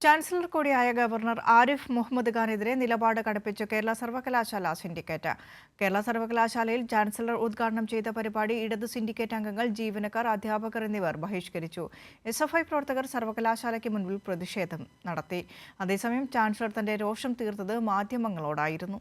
Chancellor കൂടിയായ governor Arif Muhammad ഖാനെതിരെ നിലപാട് കടുപ്പിച്ച് കേരള സർവകലാശാല സിൻഡിക്കേറ്റ്. കേരള സർവകലാശാലയിൽ ചാൻസലർ ഉദ്ഘാടനം ചെയ്ത പരിപാടി ഇടത് സിൻഡിക്കേറ്റ് അംഗങ്ങൾ, ജീവനക്കാർ, അധ്യാപകർ എന്നിവർ ബഹിഷ്കരിച്ചു. SFI പ്രവർത്തകർ സർവകലാശാലയ്ക്ക് മുൻപിൽ പ്രതിഷേധം നടത്തി. അതേസമയം ചാൻസലർ തന്റെ രോഷം തീർത്തത് മാധ്യമങ്ങളോടായിരുന്നു.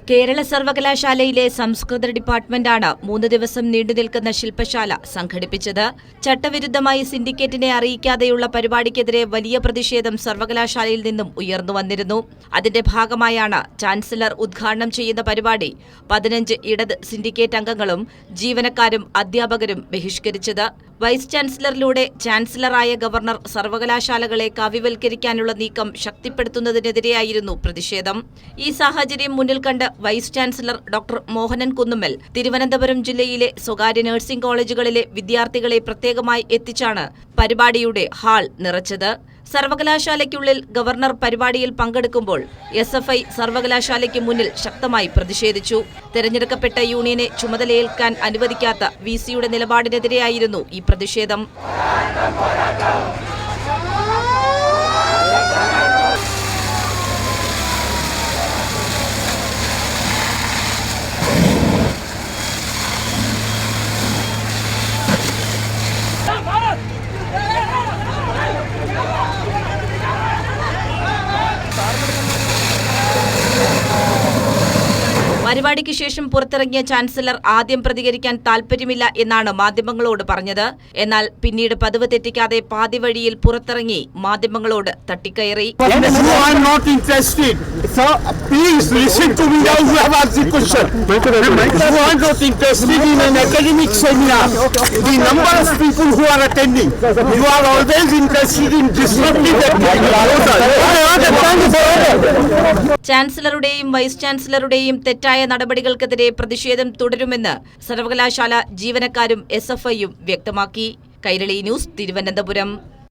കേരള സർവകലാശാലയിലെ സംസ്കൃത ഡിപ്പാർട്ട്മെന്റാണ് 3 ദിവസം നീണ്ടുനിൽക്കുന്ന ശില്പശാല സംഘടിപ്പിച്ചത്. ചട്ടവിരുദ്ധമായി സിൻഡിക്കേറ്റിനെ അറിയിക്കാതെയുള്ള പരിപാടിക്കെതിരെ വലിയ പ്രതിഷേധം സർവകലാശാലയിൽ നിന്നും ഉയർന്നു വന്നിരുന്നു. അതിന്റെ ഭാഗമായാണ് ചാൻസലർ ഉദ്ഘാടനം ചെയ്യുന്ന പരിപാടി 15 ഇടത് സിൻഡിക്കേറ്റ് അംഗങ്ങളും ജീവനക്കാരും അധ്യാപകരും ബഹിഷ്കരിച്ചത്. വൈസ് ചാൻസലറിലൂടെ ചാൻസലറായ ഗവർണർ സർവകലാശാലകളെ കാവ്യവൽക്കരിക്കാനുള്ള നീക്കം ശക്തിപ്പെടുത്തുന്നതിനെതിരെയായിരുന്നു പ്രതിഷേധം. ഈ സാഹചര്യം മുന്നിൽ കണ്ട് vice chancellor doctor Mohanan Kunnummal Thiruvananthapuram ജില്ലയിലെ സ്വകാര്യ നഴ്സിംഗ് കോളേജുകളിലെ വിദ്യാർത്ഥികളെ പ്രത്യേകമായി എത്തിച്ചാണ് പരിപാടിയുടെ ഹാൾ നിറച്ചത്. സർവകലാശാലയ്ക്കുള്ളിൽ ഗവർണർ പരിപാടിയിൽ പങ്കെടുക്കുമ്പോൾ SFI സർവകലാശാലയ്ക്ക് മുന്നിൽ ശക്തമായി പ്രതിഷേധിച്ചു. തെരഞ്ഞെടുക്കപ്പെട്ട യൂണിയനെ ചുമതലയേൽക്കാൻ അനുവദിക്കാത്ത VCയുടെ നിലപാടിനെതിരെയായിരുന്നു ഈ പ്രതിഷേധം. പരിപാടിക്ക് ശേഷം പുറത്തിറങ്ങിയ ചാൻസലർ ആദ്യം പ്രതികരിക്കാൻ താൽപര്യമില്ല എന്നാണ് മാധ്യമങ്ങളോട് പറഞ്ഞത്. എന്നാൽ പിന്നീട് പതിവ് തെറ്റിക്കാതെ പാതി വഴിയിൽ പുറത്തിറങ്ങി മാധ്യമങ്ങളോട് തട്ടിക്കയറി. ചാൻസലറുടെയും വൈസ് ചാൻസലറുടെയും തെറ്റായ നടപടികൾക്കെതിരെ പ്രതിഷേധം തുടരുമെന്ന് സർവകലാശാല ജീവനക്കാരും SFIയും വ്യക്തമാക്കി. കൈരളി ന്യൂസ്, തിരുവനന്തപുരം.